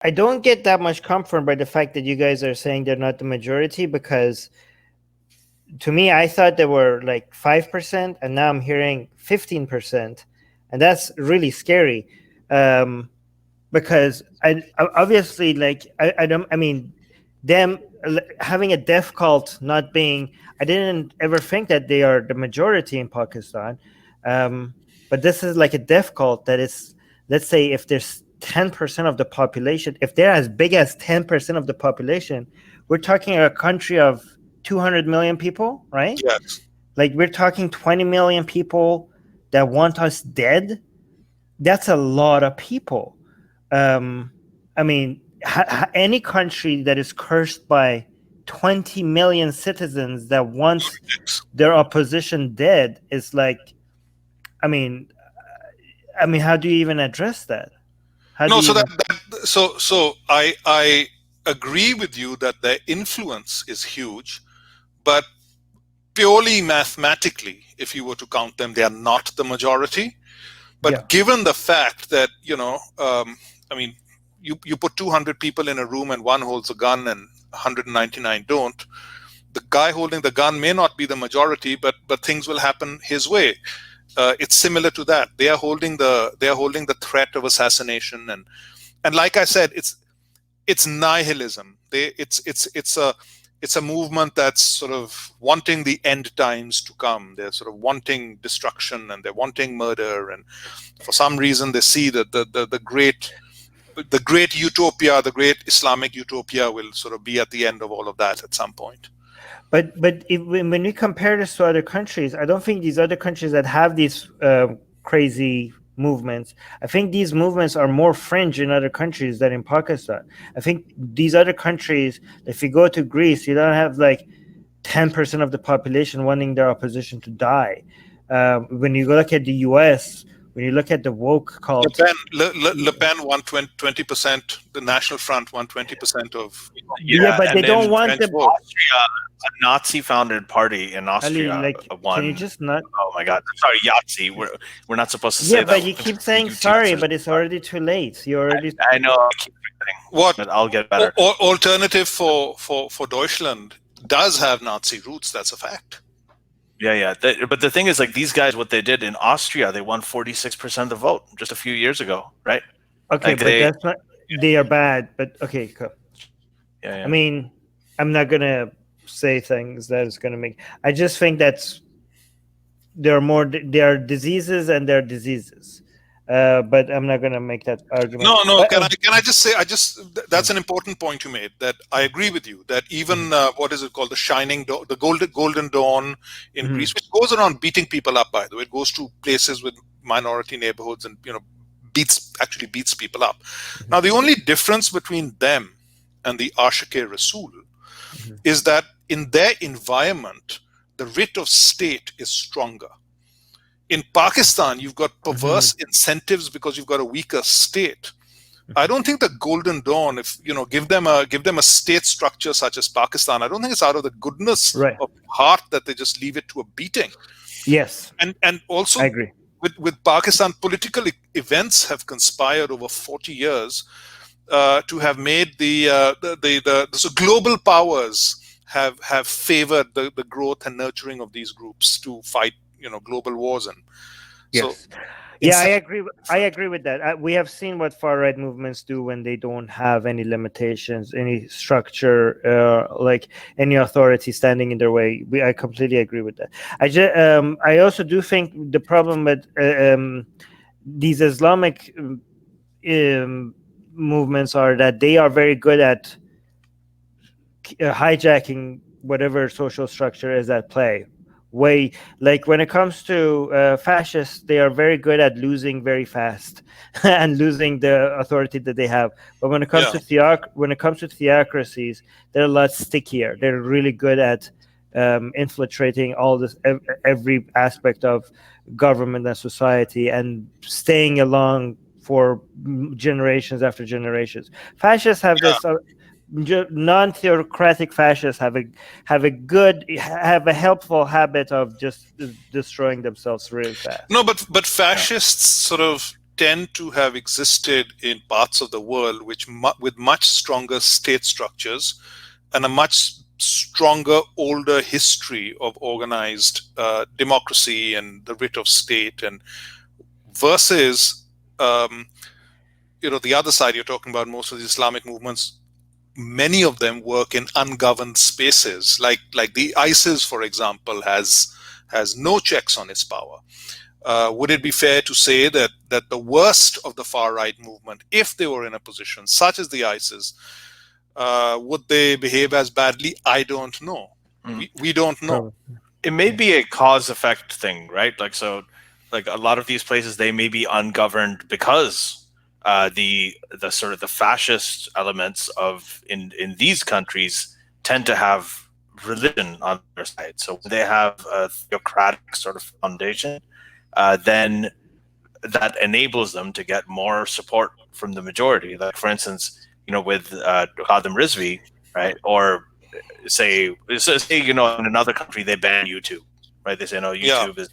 I don't get that much comfort by the fact that you guys are saying they're not the majority, because to me, I thought they were like 5%, and now I'm hearing 15%, and that's really scary. Because I obviously, like, I don't. I mean, them having a death cult not being. I didn't ever think that they are the majority in Pakistan, but this is like a death cult that is. Let's say if there's 10% of the population, if they're as big as 10% of the population, we're talking a country of 200 million people, right? Yes. Like, we're talking 20 million people that want us dead. That's a lot of people. I mean, any country that is cursed by 20 million citizens that wants their opposition dead is like, I mean, how do you even address that? No, so I agree with you that their influence is huge, but purely mathematically, if you were to count them, they are not the majority. But given the fact that, I mean, you put 200 people in a room and one holds a gun and 199 don't, the guy holding the gun may not be the majority, but things will happen his way. It's similar to that. They are holding the threat of assassination, and like I said, it's nihilism. It's a movement that's sort of wanting the end times to come. They're sort of wanting destruction, and they're wanting murder, and for some reason they see that the great utopia, the great Islamic utopia, will sort of be at the end of all of that at some point. But when we compare this to other countries, I don't think these other countries that have these crazy movements, I think these movements are more fringe in other countries than in Pakistan. I think these other countries, if you go to Greece, you don't have like 10% of the population wanting their opposition to die. When you look at the US, when you look at the woke cult, Le Pen won 20%. The National Front won 20% of. Yeah, but they don't want the Austria, a Nazi-founded party in Austria. Ali, like, won. Can you just not? Oh my God! Sorry, Yahtzee. We're not supposed to say that. Yeah, but you keep saying sorry, but it's already too late. You already. I know. I keep forgetting. What? But I'll get better. Alternative for Deutschland does have Nazi roots. That's a fact. Yeah. But the thing is, like, these guys, what they did in Austria, they won 46% of the vote just a few years ago, right? Okay, like but that's not. They are bad, but okay, cool. Yeah. I mean, I'm not gonna say things that is gonna make. I just think that's there are diseases and there are diseases. But I'm not going to make that argument. No. Can I just say? That's an important point you made. That I agree with you. That even what is it called, the golden dawn in Greece, which goes around beating people up. By the way, it goes to places with minority neighborhoods and beats people up. Now, the only difference between them and the Ashake Rasul is that in their environment, the writ of state is stronger. In Pakistan, you've got perverse incentives because you've got a weaker state. I don't think the Golden Dawn, if give them a state structure such as Pakistan, I don't think it's out of the goodness of heart that they just leave it to a beating. Yes, and also I agree. With Pakistan, political events have conspired over 40 years to have made the global powers have favored the growth and nurturing of these groups to fight global wars. And yes. So I agree with that. We have seen what far right movements do when they don't have any limitations, any structure, like any authority standing in their way. I completely agree with that. I also do think the problem with these Islamic movements are that they are very good at hijacking whatever social structure is at play. Like when it comes to fascists, they are very good at losing very fast and losing the authority that they have. But when it comes to theocracies, they're a lot stickier. They're really good at infiltrating all this, every aspect of government and society, and staying along for generations after generations. Fascists have this. Non-theocratic fascists have a helpful habit of just destroying themselves really fast. No, but fascists sort of tend to have existed in parts of the world with much stronger state structures and a much stronger, older history of organized democracy and the writ of state, and versus the other side you're talking about. Most of the Islamic movements, many of them work in ungoverned spaces, like the ISIS, for example, has no checks on its power. Would it be fair to say that the worst of the far right movement, if they were in a position such as the ISIS, would they behave as badly? I don't know. We don't know. It may be a cause effect thing, right? Like a lot of these places, they may be ungoverned because the sort of the fascist elements of in these countries tend to have religion on their side. So when they have a theocratic sort of foundation, then that enables them to get more support from the majority. Like, for instance, with Khadim Rizvi, right? Or say in another country they ban YouTube, right? They say no, YouTube is.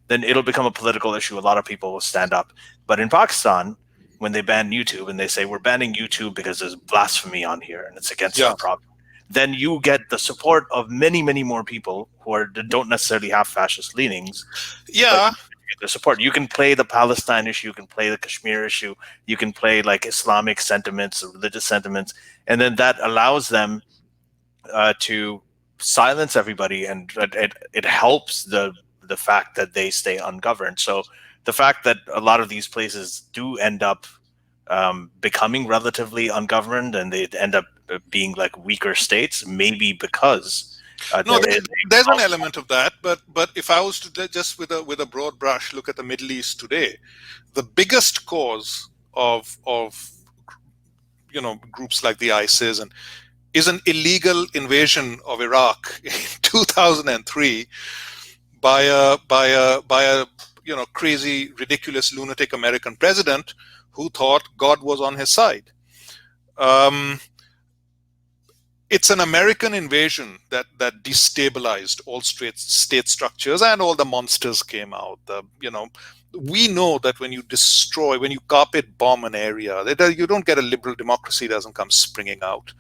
Then it'll become a political issue. A lot of people will stand up. But in Pakistan, when they ban YouTube and they say we're banning YouTube because there's blasphemy on here and it's against our problem, then you get the support of many, many more people who don't necessarily have fascist leanings. Yeah. The support. You can play the Palestine issue, you can play the Kashmir issue, you can play like Islamic sentiments, religious sentiments, and then that allows them to silence everybody, and it helps the fact that they stay ungoverned. So the fact that a lot of these places do end up becoming relatively ungoverned and they end up being like weaker states, maybe because there's an element of that, but if I was to just with a broad brush look at the Middle East today, the biggest cause of groups like the ISIS is an illegal invasion of Iraq in 2003 by a crazy, ridiculous, lunatic American president who thought God was on his side. It's an American invasion that destabilized all state structures, and all the monsters came out. We know that when you carpet bomb an area, you don't get a liberal democracy doesn't come springing out.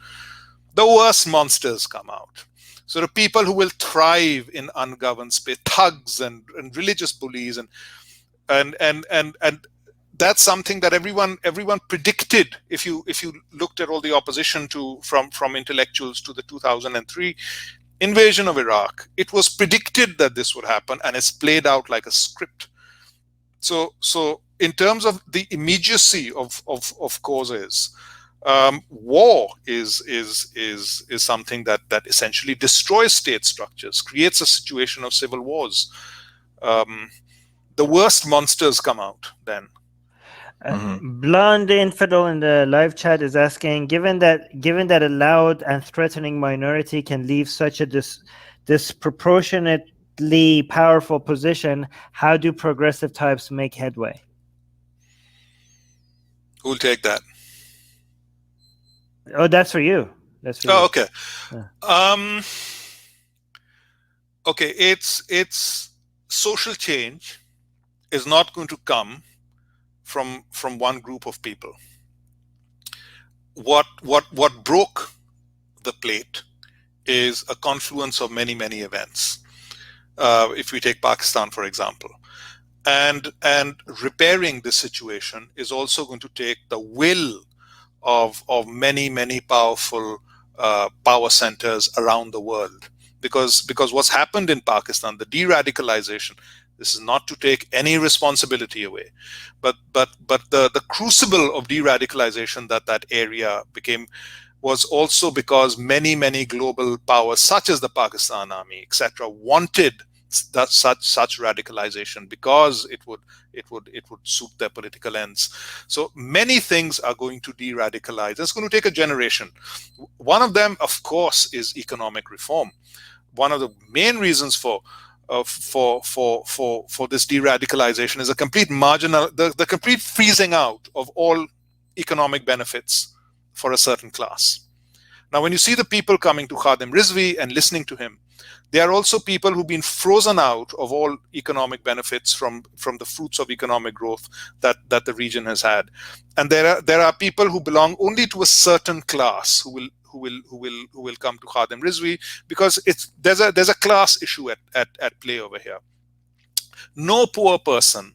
The worst monsters come out. So the people who will thrive in ungoverned space, thugs and religious bullies, and that's something that everyone predicted. If you looked at all the opposition from intellectuals to the 2003 invasion of Iraq, it was predicted that this would happen, and it's played out like a script. So in terms of the immediacy of causes, war is something that essentially destroys state structures, creates a situation of civil wars. The worst monsters come out then. Blonde Infidel in the live chat is asking, given that a loud and threatening minority can leave such a disproportionately powerful position, how do progressive types make headway? Who'll take that? Oh, that's for you. Okay. Yeah. Okay, it's social change is not going to come from one group of people. What broke the plate is a confluence of many events. If we take Pakistan, for example, and repairing this situation is also going to take the will of many powerful power centers around the world, because what's happened in Pakistan, the de-radicalization, this is not to take any responsibility away, but the crucible of de-radicalization that area became was also because many global powers such as the Pakistan Army, etc., wanted that such radicalization because it would suit their political ends. So many things are going to de-radicalize. It's going to take a generation. One of them, of course, is economic reform. One of the main reasons for this de-radicalization is a complete the complete freezing out of all economic benefits for a certain class. Now, when you see the people coming to Khadim Rizvi and listening to him, They are also people who've been frozen out of all economic benefits from the fruits of economic growth that the region has had. And there are people who belong only to a certain class who will come to Khadim Rizvi, because there's a class issue at play over here. No poor person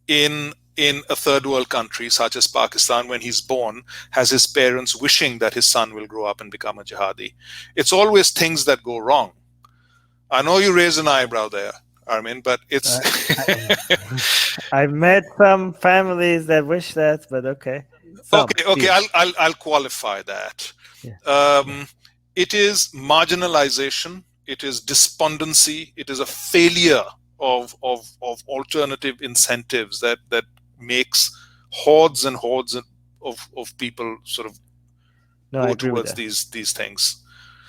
in a third world country such as Pakistan, when he's born, has his parents wishing that his son will grow up and become a jihadi. It's always things that go wrong. I know you raised an eyebrow there, Armin, but it's... I've met some families that wish that, but okay. Okay, I'll qualify that. Yeah. It is marginalization, it is despondency, it is a failure of alternative incentives that makes hordes and hordes of people sort of go towards these things.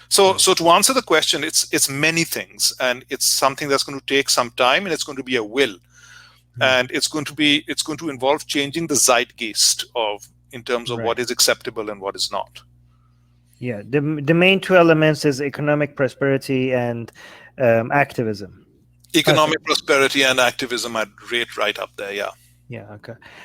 So to answer the question, it's many things, and it's something that's going to take some time, and it's going to be a will, and it's going to involve changing the zeitgeist in terms of what is acceptable and what is not. Yeah, the main two elements is economic prosperity and activism. Economic prosperity and activism I'd rate right up there. Yeah. Yeah. Okay.